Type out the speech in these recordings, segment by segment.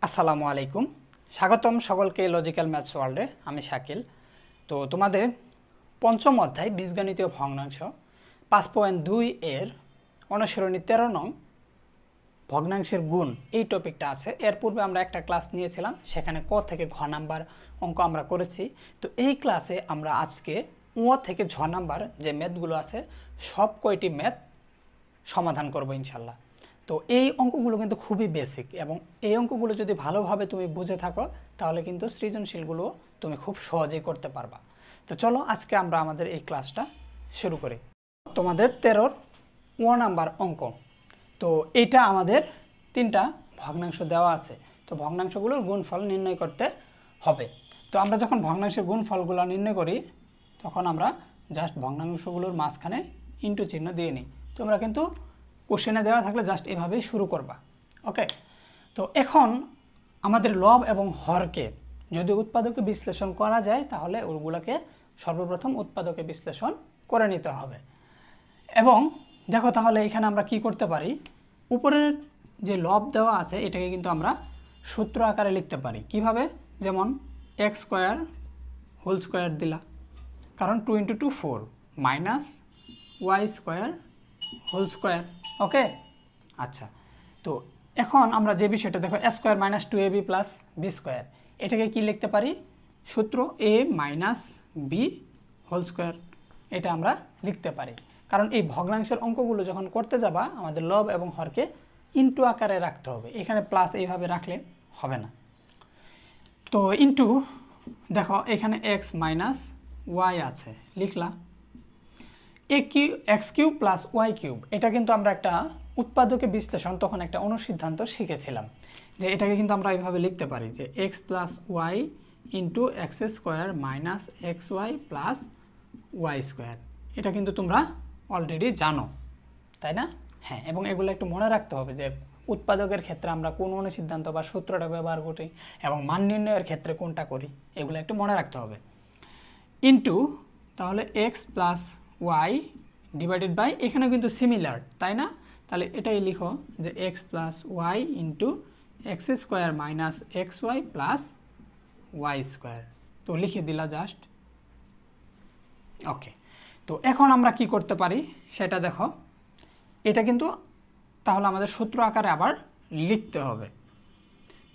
আসসালামু আলাইকুম, স্বাগতম সকলকে লজিক্যাল ম্যাথস ওয়ার্ল্ডে। আমি শাকিল। তো তোমাদের পঞ্চম অধ্যায় বীজগণিতীয় ভগ্নাংশ 5.2 এর অনুসরণী 13 নং ভগ্নাংশের গুণ এই টপিকটা আছে। এর পূর্বে আমরা একটা ক্লাস নিয়েছিলাম, সেখানে ক থেকে ঘ নাম্বার অঙ্ক আমরা করেছি। তো এই ক্লাসে আমরা আজকে ও থেকে ঝ নাম্বার যে ম্যাথগুলো আছে সব কয়টি ম্যাথ সমাধান করব ইনশাল্লাহ। তো এই অঙ্কগুলো কিন্তু খুবই বেসিক, এবং এই অঙ্কগুলো যদি ভালোভাবে তুমি বুঝে থাকো তাহলে কিন্তু সৃজনশীলগুলো তুমি খুব সহজেই করতে পারবা। তো চলো আজকে আমরা আমাদের এই ক্লাসটা শুরু করি। তোমাদের 13 নাম্বার অঙ্ক। তো এইটা আমাদের তিনটা ভগ্নাংশ দেওয়া আছে। তো ভগ্নাংশগুলোর গুণফল নির্ণয় করতে হবে। তো আমরা যখন ভগ্নাংশের গুণফলগুলো নির্ণয় করি তখন আমরা জাস্ট ভগ্নাংশগুলোর মাঝখানে ইনটু চিহ্ন দিয়ে নিই। তোমরা কিন্তু কোশ্চেনে দেওয়া থাকলে জাস্ট এভাবেই শুরু করবা। ওকে, তো এখন আমাদের লব এবং হরকে যদি উৎপাদকে বিশ্লেষণ করা যায় তাহলে ওগুলোকে সর্বপ্রথম উৎপাদকে বিশ্লেষণ করে নিতে হবে। এবং দেখো তাহলে এখানে আমরা কি করতে পারি, উপরের যে লব দেওয়া আছে এটাকে কিন্তু আমরা সূত্র আকারে লিখতে পারি। কিভাবে? যেমন এক্স স্কোয়ার হোল স্কোয়ার দিলা, কারণ 2 × 2 4 minus Y square whole square. Okay, আচ্ছা। তো এখন আমরা যে বিষয়টা দেখো, এ square minus 2ab plus B square, এটাকে কি লিখতে পারি? সূত্র A minus B whole square, এটা আমরা লিখতে পারি। কারণ এই ভগ্নাংশের অঙ্কগুলো যখন করতে যাবা আমাদের লব এবং হরকে ইনটু আকারে রাখতে হবে। এখানে প্লাস এইভাবে রাখলে হবে না। তো ইনটু দেখো এখানে এক্স মাইনাস ওয়াই আছে, লিখলা X cube plus Y cube. এটা কিন্তু আমরা একটা উৎপাদকে বিশ্লেষণ তখন একটা অনুসিদ্ধান্ত শিখেছিলাম যে এটাকে কিন্তু আমরা এইভাবে লিখতে পারি যে x plus Y into x square minus x Y plus Y square. এটা কিন্তু তোমরা অলরেডি জানো, তাই না? হ্যাঁ, এবং এগুলো একটু মনে রাখতে হবে যে উৎপাদকের ক্ষেত্রে আমরা কোন অনুসিদ্ধান্ত বা সূত্রটা ব্যবহার করি এবং মান নির্ণয়ের ক্ষেত্রে কোনটা করি, এগুলো একটু মনে রাখতে হবে। ইন্টু তাহলে x plus y divided by, এখানেও কিন্তু সিমিলার, তাই না? তাহলে এটাই লিখো যে x plus Y into x square minus x Y plus Y square. তো লিখে দিলা জাস্ট। ওকে, তো এখন আমরা কি করতে পারি সেটা দেখো। এটা কিন্তু তাহলে আমাদের সূত্র আকারে আবার লিখতে হবে।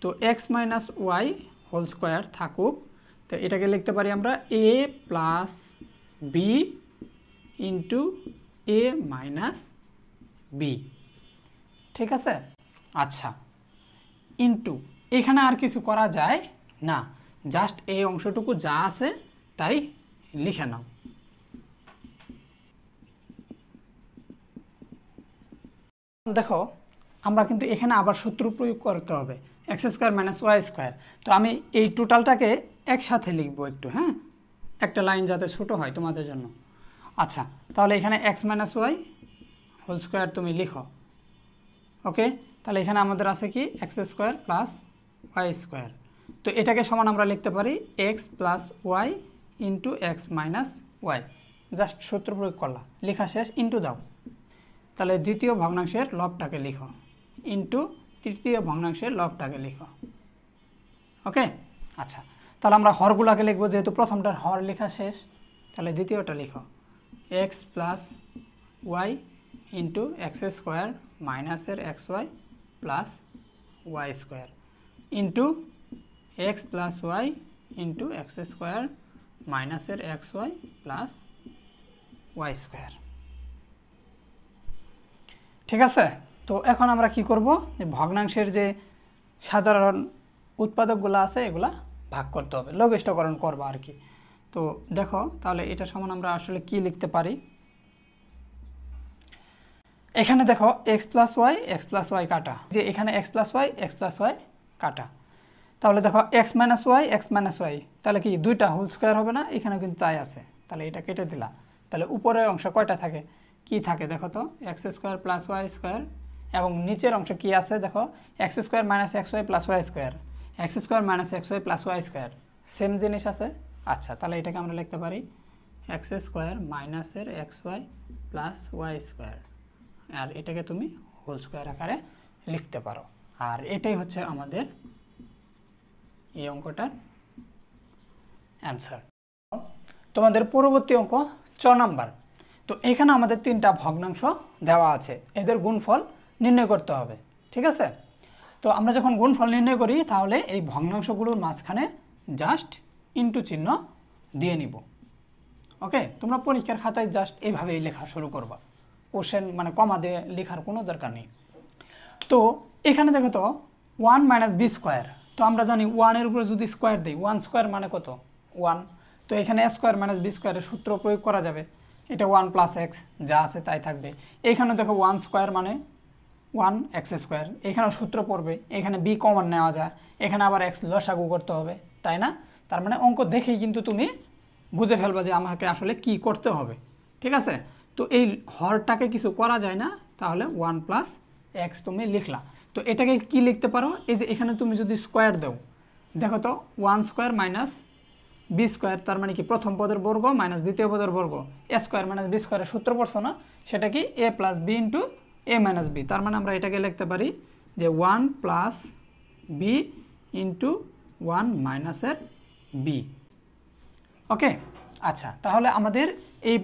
তো x minus Y whole square থাকুক, তো এটাকে লিখতে পারি আমরা a plus b into A minus b. ঠিক আছে? আচ্ছা, ইন্টু এখানে আর কিছু করা যায় না, জাস্ট এই অংশটুকু যা আছে তাই লিখে নাও। দেখো আমরা কিন্তু এখানে আবার সূত্র প্রয়োগ করতে হবে, x square minus Y square. তো আমি এই টোটালটাকে একসাথে লিখবো একটু, হ্যাঁ, একটা লাইন যাতে ছোটো হয় তোমাদের জন্য। আচ্ছা, তাহলে এখানে x minus Y whole square তুমি লিখো। ওকে, তাহলে এখানে আমাদের আছে কি x square plus Y square. তো এটাকে সমান আমরা লিখতে পারি x plus Y into x minus y. Just সূত্র প্রয়োগ করলা, লেখা শেষ, ইন্টু দাও। তাহলে দ্বিতীয় ভগ্নাংশের লবটাকে লিখো ইন্টু তৃতীয় ভগ্নাংশের লবটাকে লিখো। ওকে, আচ্ছা, তাহলে আমরা হরগুলাকে লিখবো, যেহেতু প্রথমটার হর লেখা শেষ, তাহলে দ্বিতীয়টা লিখো X plus Y into x square মাইনাসের x Y plus Y square into x plus Y into x square মাইনাসের x Y plus Y square. ঠিক আছে? তো এখন আমরা কি করব, যে ভগ্নাংশের যে সাধারণ উৎপাদকগুলো আছে এগুলা ভাগ করতে হবে, লঘিষ্ঠকরণ করবো আর কি। তো দেখো তাহলে এটা সমান আমরা আসলে কি লিখতে পারি। এখানে দেখো এক্স প্লাস ওয়াই কাটা, যে এখানে এক্স প্লাস ওয়াই কাটা। তাহলে দেখো এক্স মাইনাস ওয়াই, তাহলে কি দুইটা হোল স্কোয়ার হবে না? এখানে কিন্তু তাই আছে, তাহলে এটা কেটে দিলা। তাহলে উপরের অংশ কয়টা থাকে, কি থাকে দেখো তো, X square plus Y square, এবং নিচের অংশ কি আছে দেখো, X square minus x Y plus Y square, X square minus x Y plus Y square, same জিনিস আছে। আচ্ছা, তাহলে এটাকে আমরা লিখতে পারি এক্স স্কোয়ার মাইনাসের x Y plus Y square, আর এটাকে তুমি হোল স্কোয়ার আকারে লিখতে পারো। আর এটাই হচ্ছে আমাদের এই অঙ্কটার অ্যান্সার। তোমাদের পরবর্তী অঙ্ক 6 নাম্বার। তো এখানে আমাদের 3টা ভগ্নাংশ দেওয়া আছে, এদের গুণফল নির্ণয় করতে হবে। ঠিক আছে, তো আমরা যখন গুণফল নির্ণয় করি তাহলে এই ভগ্নাংশগুলোর মাঝখানে জাস্ট ইনটু চিহ্ন দিয়ে নিব। ওকে, তোমরা পরীক্ষার খাতায় জাস্ট এইভাবেই লেখা শুরু করবা, কোশ্চেন মানে কমা দিয়ে লেখার কোনো দরকার নেই। তো এখানে দেখো তো 1 - b স্কোয়ার, তো আমরা জানি 1-এর উপরে যদি স্কোয়ার দিই 1 স্কোয়ার মানে কত 1, তো এখানে a স্কোয়ার - b স্কোয়ারের সূত্র প্রয়োগ করা যাবে, এটা 1 + x যা আছে তাই থাকবে। এইখানে দেখো 1 স্কোয়ার মানে 1x স্কোয়ার, এখানেও সূত্র পড়বে, এখানে b কমন নেওয়া যায়, এখানে আবার x লসাগু করতে হবে, তাই না? তার মানে অঙ্ক দেখেই কিন্তু তুমি বুঝে ফেলবা যে আমাকে আসলে কি করতে হবে। ঠিক আছে, তো এই হরটাকে কিছু করা যায় না, তাহলে 1 + x তুমি লিখলা। তো এটাকে কি লিখতে পারো, এই যে এখানে তুমি যদি স্কোয়ার দাও, দেখো তো 1 স্কোয়ার - b স্কোয়ার, তার মানে কি প্রথম পদের বর্গ মাইনাস দ্বিতীয় পদের বর্গ, a স্কোয়ার - b স্কোয়ারের সূত্র পড়ছো না, সেটা কি a + b × a - b, তার মানে আমরা এটাকে লিখতে পারি যে 1 + b × 1 - b। ওকে, আচ্ছা, তাহলে আমাদের এই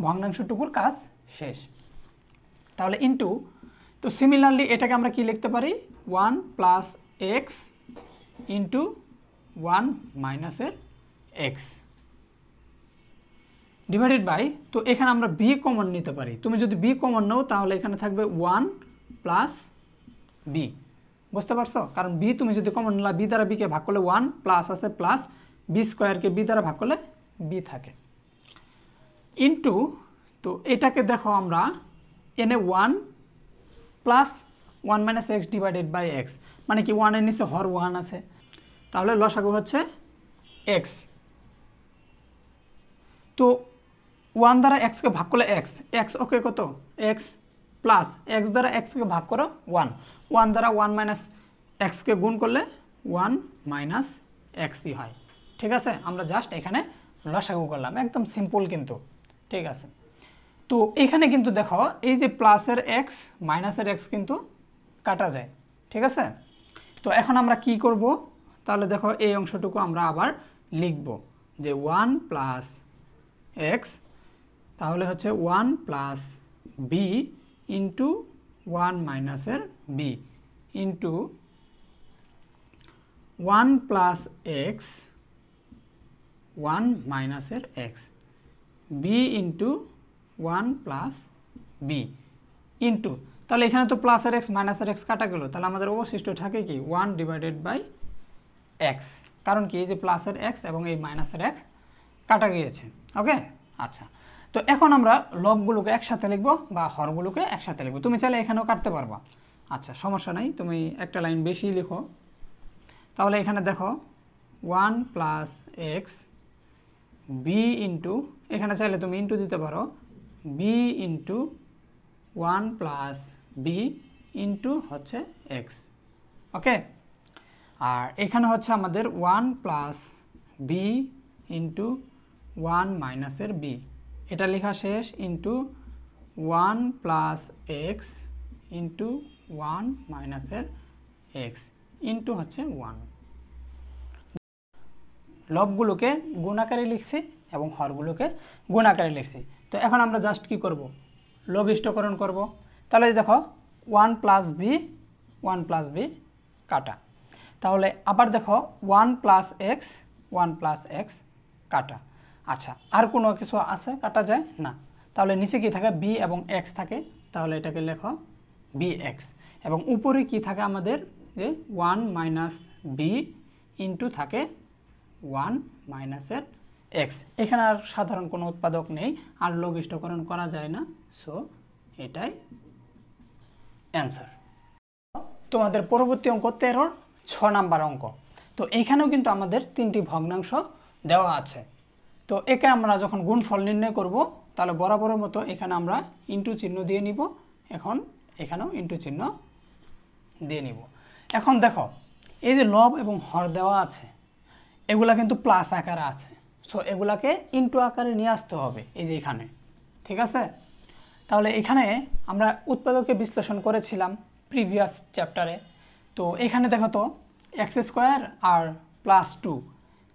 ভগ্নাংশটুকুর কাজ শেষ। তাহলে ইনটু, তো সিমিলারলি এটাকে আমরা কি লিখতে পারি 1 + x × 1 - x ডিভাইডেড বাই, তো এখানে আমরা b কমন নিতে পারি। তুমি যদি b কমন নাও তাহলে এখানে থাকবে 1 + b, বুঝতে পারছো? কারণ b তুমি যদি কমন নিলা, b দ্বারা b কে ভাগ করলে 1 প্লাস আছে প্লাস b স্কোয়ারকে b দ্বারা ভাগ করলে b থাকে, ইনটু, তো এটাকে দেখো আমরা এনে 1 + 1 - x ডিভাইডেড বাই x, মানে কি 1 এর নিচে হর 1 আছে, তাহলে লসাগু হচ্ছে x। তো 1 দ্বারা x কে ভাগ করলে x ওকে কত x প্লাস x দ্বারা x কে ভাগ করো 1, 1 দ্বারা 1 - x কে গুণ করলে 1 - x হয়। ঠিক আছে, আমরা জাস্ট এখানে লসাগু করলাম, একদম সিম্পল কিন্তু। ঠিক আছে, তো এখানে কিন্তু দেখো এই যে প্লাসের x মাইনাসের x কিন্তু কাটা যায়। ঠিক আছে, তো এখন আমরা কি করব, তাহলে দেখো এই অংশটুকু আমরা আবার লিখব যে 1 + x, তাহলে হচ্ছে 1 + b × 1 - b into 1 + x 1 - x b × 1 + b into, তাহলে এখানে তো প্লাসের x মাইনাসের x কাটা গেল, তাহলে আমাদের অবশিষ্ট থাকে কি 1 ডিভাইডেড বাই x, কারণ কি এই যে প্লাসের x এবং এই মাইনাসের x কাটা গিয়েছে। ওকে, আচ্ছা, তো এখন আমরা লবগুলোকে একসাথে লিখবো বা হরগুলোকে একসাথে লিখবো, তুমি চাইলে এখানেও কাটতে পারবা, আচ্ছা সমস্যা নাই, তুমি একটা লাইন বেশি লিখো। তাহলে এখানে দেখো 1 + x b ইন্টু, এখানে চাইলে তুমি ইন্টু দিতে পারো, b × 1 + b ইন্টু হচ্ছে x। ওকে, আর এখানে হচ্ছে আমাদের 1 + b × 1 - b, এটা লেখা শেষ, ইন্টু 1 + x × 1 - x ইন্টু হচ্ছে 1। লবগুলোকে গুণ আকারে লিখছি এবং হরগুলোকে গুণ আকারে লিখছি। তো এখন আমরা জাস্ট কি করব, লঘিষ্ঠকরণ করব। তাহলে দেখো 1 + b 1 + b কাটা, তাহলে আবার দেখো 1 + x 1 + x কাটা। আচ্ছা, আর কোনো কিছু আছে কাটা যায় না, তাহলে নিচে কি থাকে b এবং x থাকে, তাহলে এটাকে লেখো bx, এবং উপরে কি থাকে আমাদের যে 1 - b ইন্টু থাকে 1 - x, এখানে আর সাধারণ কোনো উৎপাদক নেই, আর লঘিষ্ঠকরণ করা যায় না, সো এটাই অ্যান্সার। তোমাদের পরবর্তী অঙ্ক 13-র 6 নাম্বার অঙ্ক। তো এইখানেও কিন্তু আমাদের 3টি ভগ্নাংশ দেওয়া আছে। তো একে আমরা যখন গুণফল নির্ণয় করব তাহলে বরাবরের মতো এখানে আমরা ইন্টু চিহ্ন দিয়ে নিব, এখন এখানেও ইন্টু চিহ্ন দিয়ে নিব। এখন দেখো এই যে লব এবং হর দেওয়া আছে, এগুলা কিন্তু প্লাস আকারে আছে, সো এগুলাকে ইন্টু আকারে নিয়ে আসতে হবে এই যে এখানে। ঠিক আছে, তাহলে এখানে আমরা উৎপাদকে বিশ্লেষণ করেছিলাম প্রিভিয়াস চ্যাপ্টারে। তো এখানে দেখো তো x² আর প্লাস 2।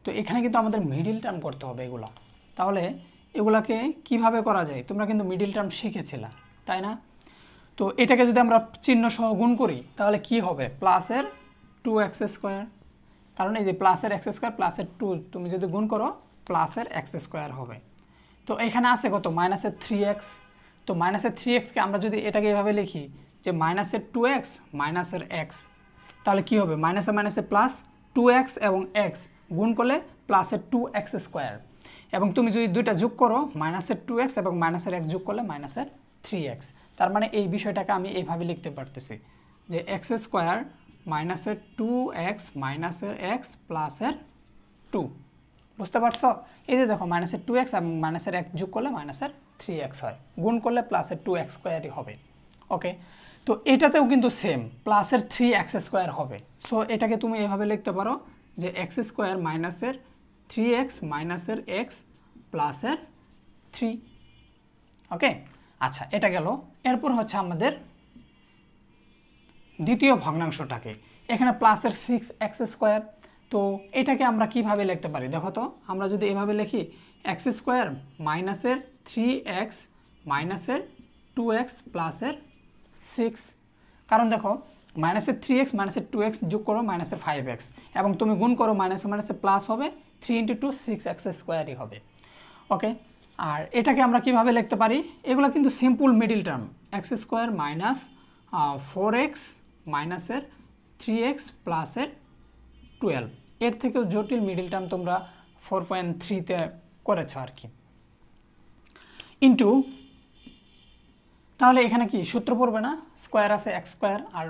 তো এখানে কিন্তু আমাদের মিডিল টার্ম করতে হবে এগুলো। তাহলে এগুলাকে কিভাবে করা যায় তোমরা কিন্তু মিডিল টার্ম শিখেছিলা, তাই না? তো এটাকে যদি আমরা চিহ্ন সহ গুণ করি তাহলে কি হবে? প্লাসের 2x², কারণ এই যে প্লাসের x² প্লাসের 2 তুমি যদি গুণ করো প্লাসের x² হবে। তো এখানে আছে কত? মাইনাসের 3x। তো মাইনাসের 3xকে আমরা যদি এটাকে এভাবে লিখি যে মাইনাসের 2x মাইনাসের x, তাহলে কি হবে? মাইনাসে মাইনাসে প্লাস 2x এবং x গুণ করলে প্লাসের 2x², এবং তুমি যদি দুইটা যোগ করো মাইনাসের 2x এবং মাইনাসের x যোগ করলে মাইনাসের 3x। তার মানে এই বিষয়টাকে আমি এইভাবে লিখতে পারতেছি যে x² মাইনাসের 2x মাইনাসের x প্লাসের 2। বুঝতে পারছো? এই যে দেখো মাইনাসের 2x এবং মাইনাসের x যোগ করলে মাইনাসের 3x হয়, গুণ করলে প্লাসের 2x² হবে। ওকে, তো এটাতেও কিন্তু সেম প্লাসের 3x² হবে। সো এটাকে তুমি এভাবে লিখতে পারো যে x² মাইনাসের 3x মাইনাসের x প্লাসের 3। ওকে, আচ্ছা এটা গেল। এরপর হচ্ছে আমাদের দ্বিতীয় ভগ্নাংশটাকে, এখানে প্লাসের 6x²। তো এটাকে আমরা কিভাবে লিখতে পারি দেখো তো? আমরা যদি এভাবে লিখি x² মাইনাসের 3x মাইনাসের 2x প্লাসের 6, কারণ দেখো মাইনাসের 3x মাইনাসের 2x যোগ করো মাইনাসের 5x, এবং তুমি গুণ করো মাইনাসে মাইনাসে প্লাস হবে 3 × 2 6x² হবে। ওকে, আর এটাকে আমরা কিভাবে লিখতে পারি? এগুলো কিন্তু simple middle term, x² minus 4x মাইনাসের 3x প্লাসের 12। এর থেকেও জটিল মিডিল টার্ম তোমরা 4.3-তে করেছো আর কি। ইন্টু, তাহলে এখানে কি সূত্র পড়বে না? স্কোয়ার আছে x² আর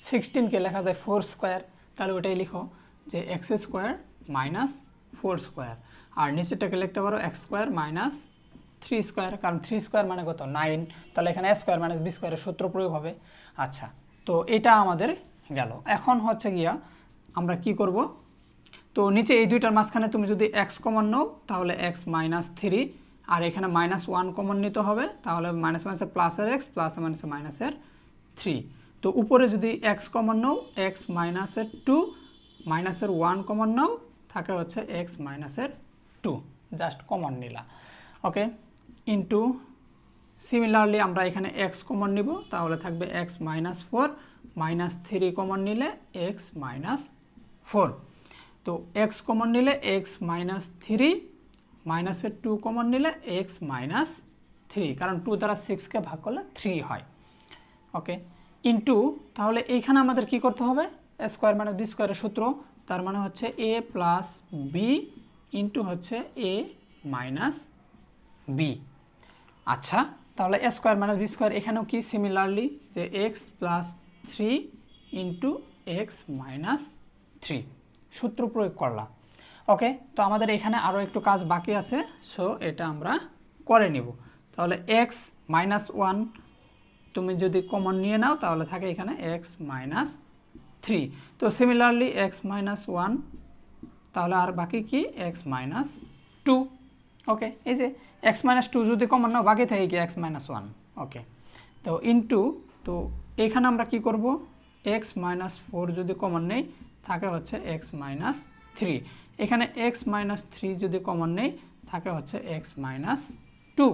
16কে লেখা যায় 4², তাহলে ওটাই লিখো যে x² মাইনাস 4², আর নিচেরটাকে লিখতে পারো x² মাইনাস 3², কারণ 3² মানে কত? 9, তাহলে এখানে a² মাইনাস b² এর সূত্র প্রয়োগ হবে। আচ্ছা, তো এটা আমাদের গেল। এখন হচ্ছে গিয়া আমরা কি করব? তো নিচে এই দুইটার মাঝখানে তুমি যদি x কমন নাও তাহলে x মাইনাস 3, আর এখানে -1 কমন নিতে হবে, তাহলে মাইনাস মাইনাসে প্লাসের x প্লাসে মাইনাসে মাইনাসের 3। তো উপরে যদি x কমন নাও x মাইনাসের 2, মাইনাসের 1 কমন নাও থাকে হচ্ছে x মাইনাসের 2, জাস্ট কমন নিলা। ওকে, ইন্টু সিমিলারলি আমরা এখানে x কমন নিব, তাহলে থাকবে x মাইনাস 4, মাইনাস 3 কমন নিলে x মাইনাস 4। তো x কমন নিলে x মাইনাস 3, মাইনাসের 2 কমন নিলে x মাইনাস 3, কারণ 2 দ্বারা 6কে ভাগ করলে 3 হয়। ওকে, ইন্টু, তাহলে এইখানে আমাদের কি করতে হবে? a² মাইনাস b² এর সূত্র, তার মানে হচ্ছে a প্লাস b ইন্টু হচ্ছে a মাইনাস b। আচ্ছা, তাহলে a² মাইনাস b² এখানেও কি সিমিলারলি যে x plus 3 into x minus 3 সূত্র প্রয়োগ করলাম। ওকে, তো আমাদের এখানে আরও একটু কাজ বাকি আছে, সো এটা আমরা করে নিব। তাহলে x মাইনাস 1 তুমি যদি কমন নিয়ে নাও তাহলে থাকে এখানে x মাইনাস 3। তো সিমিলারলি x মাইনাস 1, তাহলে আর বাকি কি? x minus 2। ওকে, এই যে x মাইনাস 2 যদি কমন নাও বাকি থাকে কি? x minus 1। ওকে, তো ইন্টু, তো এখানে আমরা কি করব? x মাইনাস 4 যদি কমন নেই থাকে হচ্ছে x মাইনাস 3, এখানে x মাইনাস 3 যদি কমন নেই থাকে হচ্ছে x মাইনাস 2।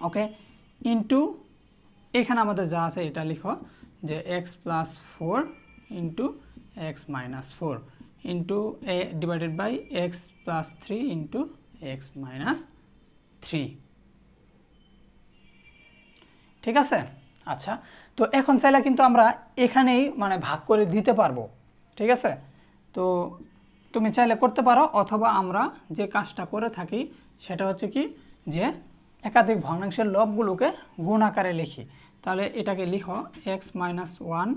ওকে, ইন্টু এখানে আমাদের যা আছে এটা লিখো যে x plus 4 into x minus 4 into a divided by x plus 3 into x minus 3। ঠিক আছে? আচ্ছা, তো এখন চাইলে কিন্তু আমরা এখানেই মানে ভাগ করে দিতে পারবো। ঠিক আছে, তো তুমি চাইলে করতে পারো, অথবা আমরা যে কাজটা করে থাকি সেটা হচ্ছে কি যে একাধিক ভগ্নাংশের লবগুলোকে গুণ আকারে লিখি। তাহলে এটাকে লিখো x minus 1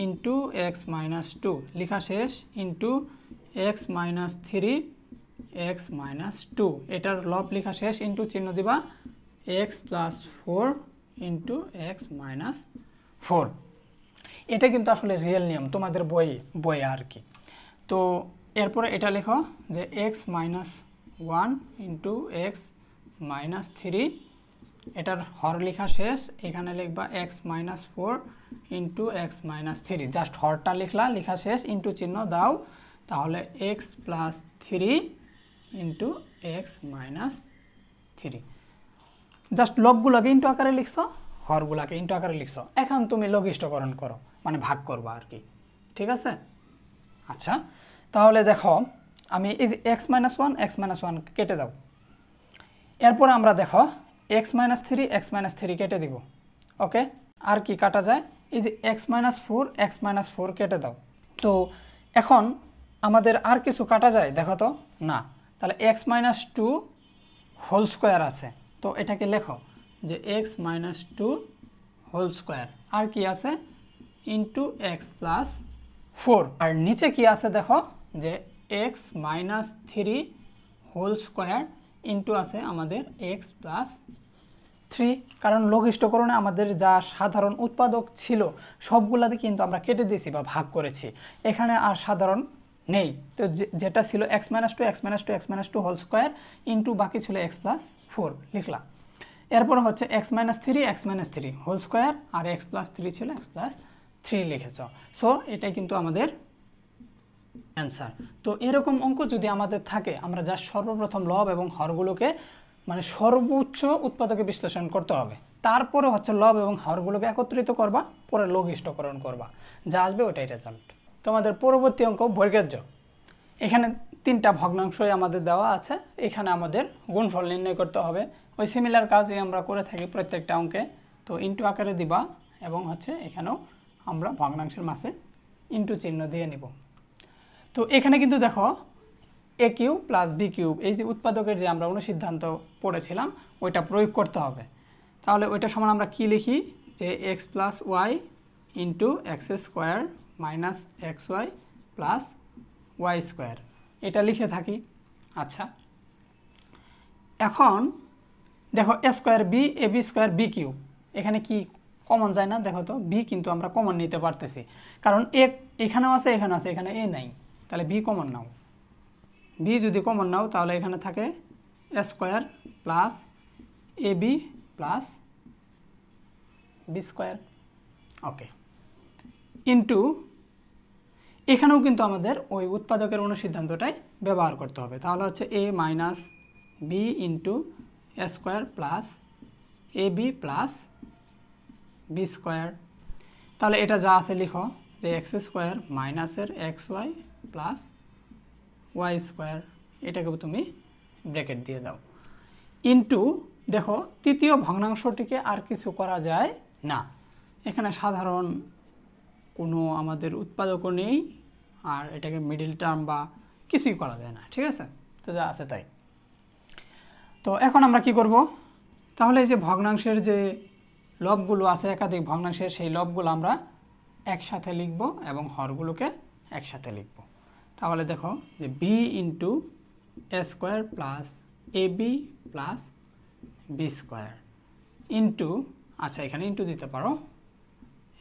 into x minus 2 লেখা শেষ, into x minus 3 x minus 2, এটার লব লেখা শেষ, ইন্টু চিহ্ন দিবা x plus 4 into x minus 4। এটা কিন্তু আসলে রিয়েল নিয়ম তোমাদের বইয়ে আর কি। তো এরপরে এটা লেখো যে x minus 1 into x minus 3, এটার হর লেখা শেষ, এখানে লিখবা x minus 4 into x minus 3, just হরটা লেখা শেষ, ইন্টু চিহ্ন দাও, তাহলে x plus 3 into x minus 3। Just লবগুলোকে ইন্টু আকারে লিখছো, হরগুলাকে ইন্টু আকারে লিখছো। এখন তুমি লঘিষ্ঠকরণ করো, মানে ভাগ করবা আর কি, ঠিক আছে। আচ্ছা, তাহলে দেখো আমি এই যে এক্স মাইনাস ওয়ান কেটে দাও। এরপর আমরা দেখো এক্স মাইনাস থ্রি কেটে দিব। ওকে, আর কি কাটা যায়? এই যে এক্স মাইনাস ফোর কেটে দাও। তো এখন আমাদের আর কিছু কাটা যায় দেখো তো, না। তাহলে x minus two whole square আছে, তো এটাকে লেখো যে x minus two whole square. আর কি আছে? Into x plus 4। আর নিচে কি আছে দেখো যে x minus 3 whole square into আছে আমাদের এক্স প্লাস 3। কারণ লঘিষ্ঠকরণে আমাদের যা সাধারণ উৎপাদক ছিল সবগুলাতে কিন্তু আমরা কেটে দিয়েছি বা ভাগ করেছি, এখানে আর সাধারণ নেই। তো যেটা ছিল X minus two whole square into বাকি ছিল এক্স প্লাস 4 লিখলাম। এরপর হচ্ছে X minus three whole square আর এক্স প্লাস 3 ছিল এক্স প্লাস 3 লিখেছ। সো এটাই কিন্তু আমাদের অ্যান্সার। তো এরকম অঙ্ক যদি আমাদের থাকে, আমরা যা সর্বপ্রথম লব এবং হরগুলোকে মানে সর্বোচ্চ উৎপাদকে বিশ্লেষণ করতে হবে, তারপরে হচ্ছে লব এবং হরগুলোকে একত্রিত করবা, পরে লঘিষ্ঠকরণ করবা, যা আসবে ওটাই রেজাল্ট। তোমাদের পরবর্তী অঙ্ক বর্গের। এখানে 3টা ভগ্নাংশই আমাদের দেওয়া আছে, এখানে আমাদের গুণফল নির্ণয় করতে হবে। ওই সিমিলার কাজই আমরা করে থাকি প্রত্যেকটা অঙ্কে। তো ইন্টু আকারে দিবা এবং হচ্ছে এখানেও আমরা ভগ্নাংশের মাঝে ইন্টু চিহ্ন দিয়ে নিব। তো এখানে কিন্তু দেখো এ কিউব প্লাস বি কিউব, এই যে উৎপাদকের যে আমরা অনুসিদ্ধান্ত পড়েছিলাম ওইটা প্রয়োগ করতে হবে। তাহলে ওইটা সমান আমরা কি লিখি যে x plus Y into x square minus x Y plus Y square, এটা লিখে থাকি। আচ্ছা, এখন দেখো এ square b a b square b cube, এখানে কি কমন যায় না? দেখো তো বি কিন্তু আমরা কমন নিতে পারতেছি, কারণ এখানেও আছে এখানে আছে, এখানে এ নাই, তাহলে বি কমন নাও। বি যদি কমন নাও তাহলে এখানে থাকে এ square plus A B plus B square. Okay, into এখানেও কিন্তু আমাদের ওই উৎপাদকের অনুসিদ্ধান্তটাই ব্যবহার করতে হবে। তাহলে হচ্ছে a minus B into A square plus A B plus B square. তাহলে এটা যা আছে লিখো যে এক্স স্কোয়ার মাইনাসের x Y plus Y square, এটাকে তুমি ব্র্যাকেট দিয়ে দাও। ইন্টু দেখো তৃতীয় ভগ্নাংশটিকে আর কিছু করা যায় না, এখানে সাধারণ কোনো আমাদের উৎপাদকও নেই, আর এটাকে মিডিল টার্ম বা কিছুই করা যায় না, ঠিক আছে। তো যা আছে তাই। তো এখন আমরা কি করব? তাহলে এই যে ভগ্নাংশের যে লবগুলো আছে একাধিক ভগ্নাংশের, সেই লবগুলো আমরা একসাথে লিখব এবং হরগুলোকে একসাথে লিখব। তাহলে দেখো যে B into A square plus A B plus B square into, আচ্ছা এখানে ইন্টু দিতে পারো,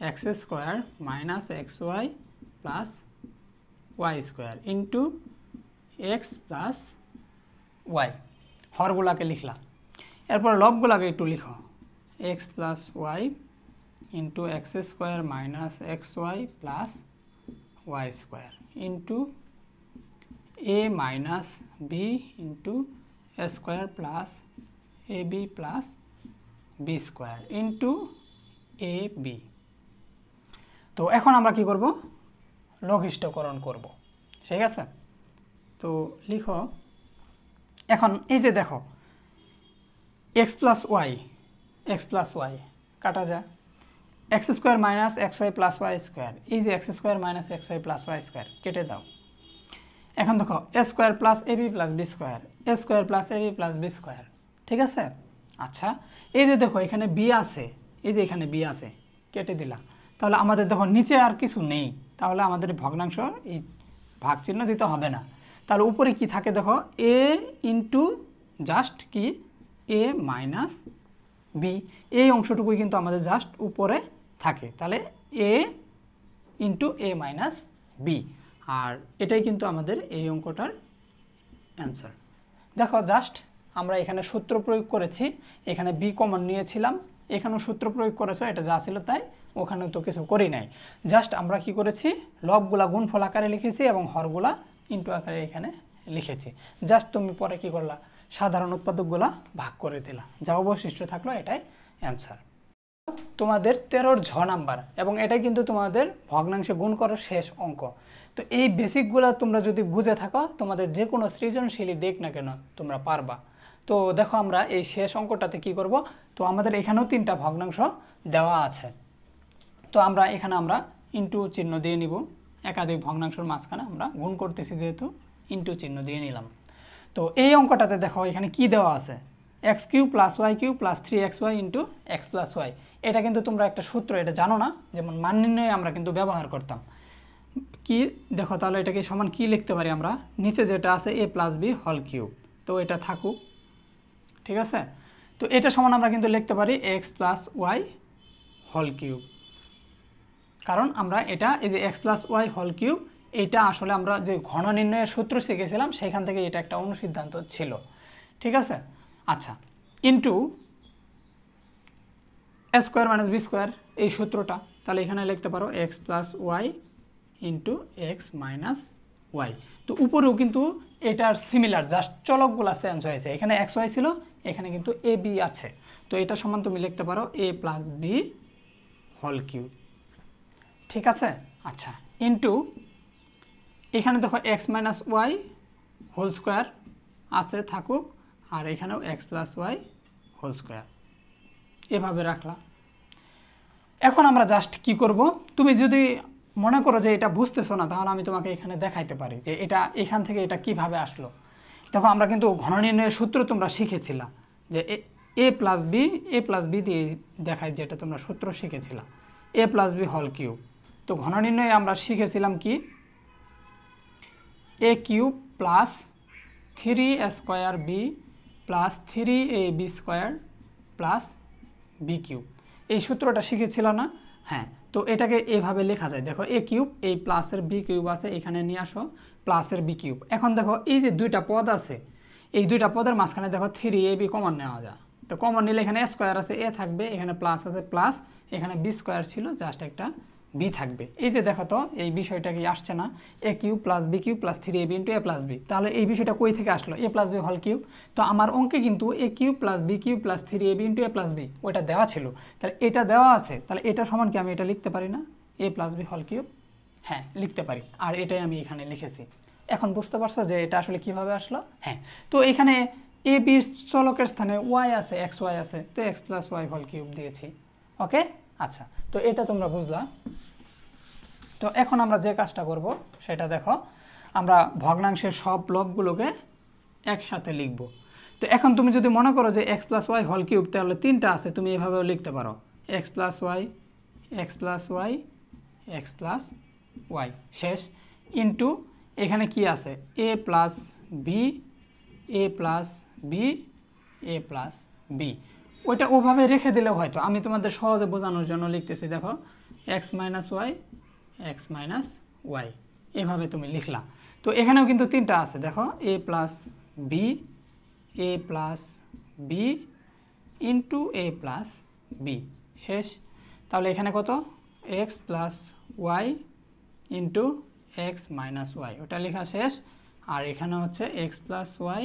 X square minus x Y plus Y square into x plus Y, হরগুলাকে লিখলাম। এরপর লবগুলাকে একটু লিখো, X plus Y into x square minus x Y plus Y square into A minus B into A square plus A B plus B square into A B. তো এখন আমরা কি করব? লঘিষ্ঠকরণ করব, ঠিক আছে। তো লিখো, এখন এই যে দেখো এক্স প্লাস ওয়াই কাটা যায়, x square minus x Y plus Y square, এই যে x square minus x Y plus Y square কেটে দাও। এখন দেখো এ square plus A B plus B square, a square plus A B plus B square, ঠিক আছে। আচ্ছা, এই যে দেখো এখানে বি আছে, এই যে এখানে বি আছে, কেটে দিলাম। তাহলে আমাদের দেখো নিচে আর কিছু নেই, তাহলে আমাদের ভগ্নাংশ এই ভাগ চিহ্ন দিতে হবে না। তাহলে উপরে কি থাকে দেখো এ ইন্টু জাস্ট কি এ মাইনাস বি, এই অংশটুকুই কিন্তু আমাদের জাস্ট উপরে থাকে। তাহলে এ ইন্টু এ মাইনাস বি, আর এটাই কিন্তু আমাদের এই অঙ্কটার অ্যান্সার। দেখো জাস্ট আমরা এখানে সূত্র প্রয়োগ করেছি, এখানে বি কমন নিয়েছিলাম, এখানেও সূত্র প্রয়োগ করেছো, এটা যা ছিল তাই, ওখানেও তো কিছু করি নাই। জাস্ট আমরা কি করেছি, লবগুলা গুণফল আকারে লিখেছি এবং হরগুলা ইনটু আকারে এখানে লিখেছি। জাস্ট তুমি পরে কি করলা, সাধারণ উৎপাদকগুলা ভাগ করে দিলা, যা অবশিষ্ট থাকলো এটাই অ্যান্সার। তোমাদের 13 ঝ নাম্বার, এবং এটাই কিন্তু তোমাদের ভগ্নাংশে গুণ করো শেষ অঙ্ক। তো এই বেসিকগুলো তোমরা যদি বুঝে থাকো, তোমাদের যে কোনো সৃজনশীলই দেখ না কেন তোমরা পারবা। তো দেখো আমরা এই শেষ অঙ্কটাতে কি করব, তো আমাদের এখানেও 3টা ভগ্নাংশ দেওয়া আছে। তো এখানে আমরা ইনটু চিহ্ন দিয়ে নিব, একাধিক ভগ্নাংশের মাঝখানে আমরা গুণ করতেছি যেহেতু ইনটু চিহ্ন দিয়ে নিলাম। তো এই অঙ্কটাতে দেখো এখানে কি দেওয়া আছে, x cube plus Y cube plus 3xy into x plus y. এটা কিন্তু তোমরা একটা সূত্র, এটা জানো না, যেমন মান নির্ণয়ে আমরা কিন্তু ব্যবহার করতাম। কি দেখো তাহলে এটাকে সমান কি লিখতে পারি আমরা, নিচে যেটা আছে a plus B whole cube, তো এটা থাকুক, ঠিক আছে। তো এটা সমান আমরা কিন্তু লিখতে পারি x plus Y whole cube, কারণ আমরা এটা এই যে x plus Y whole cube, এটা আসলে আমরা যে ঘন নির্ণয়ের সূত্র শিখেছিলাম সেখান থেকে এটা একটা অনুসিদ্ধান্ত ছিল, ঠিক আছে। আচ্ছা, ইন্টু এ স্কোয়ার মাইনাস বি স্কোয়ার, এই সূত্রটা তাহলে এখানে লিখতে পারো x plus Y into x minus y. তো উপরেও কিন্তু এটার সিমিলার, জাস্ট চলকগুলো চেঞ্জ হয়েছে, এখানে এক্স ওয়াই ছিল, এখানে কিন্তু এ বি আছে। তো এটা সমান তুমি লিখতে পারো a plus B whole cube, ঠিক আছে। আচ্ছা, ইন্টু এখানে দেখো x minus Y whole square আছে, থাকুক, আর এখানেও x plus Y whole square, এভাবে রাখলাম। এখন আমরা জাস্ট কি করব, তুমি যদি মনে করো যে এটা বুঝতেছো না, তাহলে আমি তোমাকে এখানে দেখাইতে পারি যে এটা এখান থেকে এটা কিভাবে আসলো। দেখো আমরা কিন্তু ঘন নির্ণয়ের সূত্র তোমরা শিখেছিলা, যে এ প্লাস বি দিয়ে দেখাই, যেটা তোমরা সূত্র শিখেছিলা A plus B whole cube. তো ঘন নির্ণয়ে আমরা শিখেছিলাম কি, A cube plus 3a² B plus 3ab² plus B cube, এই সূত্রটা শিখেছিল না? হ্যাঁ, তো এটাকে এভাবে লেখা যায়, দেখো এ কিউব, এই প্লাসের বি কিউব আছে, এখানে নিয়ে আসো প্লাসের বি কিউব। এখন দেখো এই যে দুইটা পদ আছে, এই দুইটা পদের মাঝখানে দেখো 3ab কমন নেওয়া যায়, তো কমন নিলে এখানে স্কোয়ার আছে, এ থাকবে, এখানে প্লাস আছে প্লাস, এখানে বি স্কোয়ার ছিল, জাস্ট একটা বি থাকবে। এই যে দেখো তো এই বিষয়টা কি আসছে না, A cube plus B cube plus 3ab into A plus B, তাহলে এই বিষয়টা কই থেকে আসলো, A plus B whole cube. তো আমার অঙ্কে কিন্তু A cube plus B cube plus 3ab into A plus B ওইটা দেওয়া ছিল, তাহলে এটা দেওয়া আছে, তাহলে এটা সমান কি আমি এটা লিখতে পারি না, এ প্লাস বি হোল কিউব? হ্যাঁ, লিখতে পারি, আর এটাই আমি এখানে লিখেছি। এখন বুঝতে পারছো যে এটা আসলে কিভাবে আসলো? হ্যাঁ, তো এখানে এ বির চলকের স্থানে ওয়াই আছে, এক্স ওয়াই আছে, তো x plus Y whole cube দিয়েছি। ওকে, আচ্ছা, তো এটা তোমরা বুঝলা। তো এখন আমরা যে কাজটা করব সেটা দেখো, আমরা ভগ্নাংশের সব ব্লকগুলোকে একসাথে লিখব। তো এখন তুমি যদি মনে করো যে x plus Y whole cube, তাহলে 3টা আছে, তুমি এভাবেও লিখতে পারো x plus Y x plus Y x plus y, শেষ, ইন্টু এখানে কি আছে, a plus b a plus b a plus B, ওইটা ওভাবে রেখে দিলেও হয়তো, আমি তোমাদের সহজে বোঝানোর জন্য লিখতেছি, দেখো x minus Y x minus y, এভাবে তুমি লিখলা। তো এখানেও কিন্তু 3টা আছে, দেখো a plus b into A plus b, শেষ। তাহলে এখানে কত, x plus Y into x minus y, ওটা লেখা শেষ। আর এখানে হচ্ছে x plus Y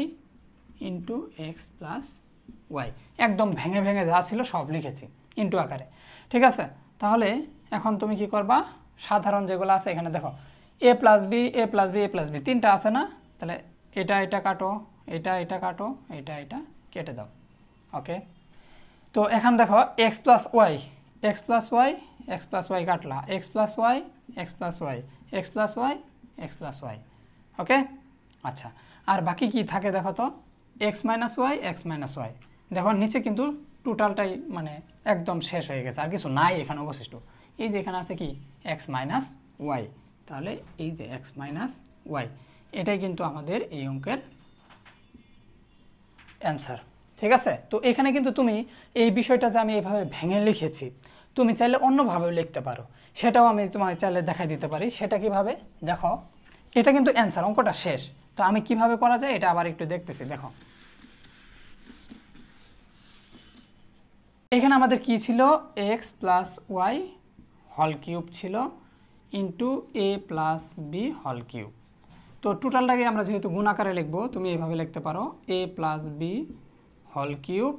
into x plus y, একদম ভেঙে ভেঙে যা ছিল সব লিখেছি ইন্টু আকারে, ঠিক আছে। তাহলে এখন তুমি কি করবা, সাধারণ যেগুলো আছে এখানে দেখো a plus b a plus b a plus B 3টা আছে না, তাহলে এটা কাটো, এটা কাটো, এটা কেটে দাও। ওকে, তো এখন দেখো X plus Y x plus Y x plus Y কাটলা, X plus Y x plus Y x plus Y x plus Y. Okay, আচ্ছা, আর বাকি কি থাকে দেখো তো, x minus Y x minus Y, দেখো নিচে কিন্তু টোটালটাই মানে একদম শেষ হয়ে গেছে, আর কিছু নাই এখানে অবশিষ্ট। এই যে এখানে আছে কি এক্স মাইনাস ওয়াই, তাহলে এই যে এক্স মাইনাস ওয়াই, এটাই কিন্তু আমাদের এই অঙ্কের অ্যান্সার, ঠিক আছে। তো এখানে কিন্তু তুমি এই বিষয়টা যে আমি এইভাবে ভেঙে লিখেছি, তুমি চাইলে অন্যভাবেও লিখতে পারো, সেটাও আমি তোমাকে চাইলে দেখাই দিতে পারি। সেটা কিভাবে, দেখো এটা কিন্তু অ্যান্সার, অঙ্কটা শেষ। তো আমি কিভাবে করা যায় এটা আবার একটু দেখতেছি, দেখো এখানে আমাদের কি ছিল, x plus Y whole cube ছিল ইন্টু এ প্লাস বি হোল কিউব। তো তো টোটালটাকে আমরা যেহেতু গুণ আকারে লিখবো, তুমি এইভাবে লিখতে পারো a plus B whole cube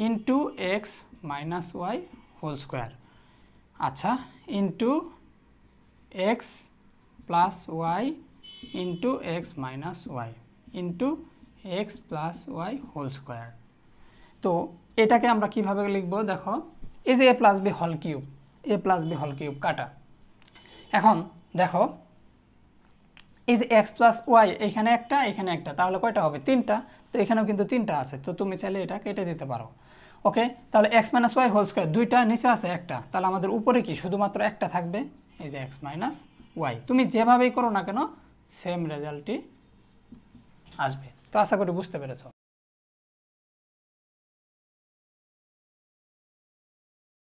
into x minus Y whole square. আচ্ছা, into x plus Y into x minus Y into x plus Y whole square. তো এটাকে আমরা কিভাবে লিখবো দেখো, এই যে A plus B whole cube, A plus B whole cube কাটা। এখন দেখো এই যে এক্স প্লাস ওয়াই এখানে একটা, তাহলে কয়টা হবে? 3টা। তো এখানেও কিন্তু 3টা আছে, তো তুমি চাইলে এটা কেটে দিতে পারো। ওকে, তাহলে x minus Y whole square, 2টা, নিচে আছে একটা, তাহলে আমাদের উপরে কি শুধুমাত্র একটা থাকবে, এই যে এক্স মাইনাস ওয়াই। তুমি যেভাবেই করো না কেন সেম রেজাল্টই আসবে। তো আশা করি বুঝতে পেরেছো।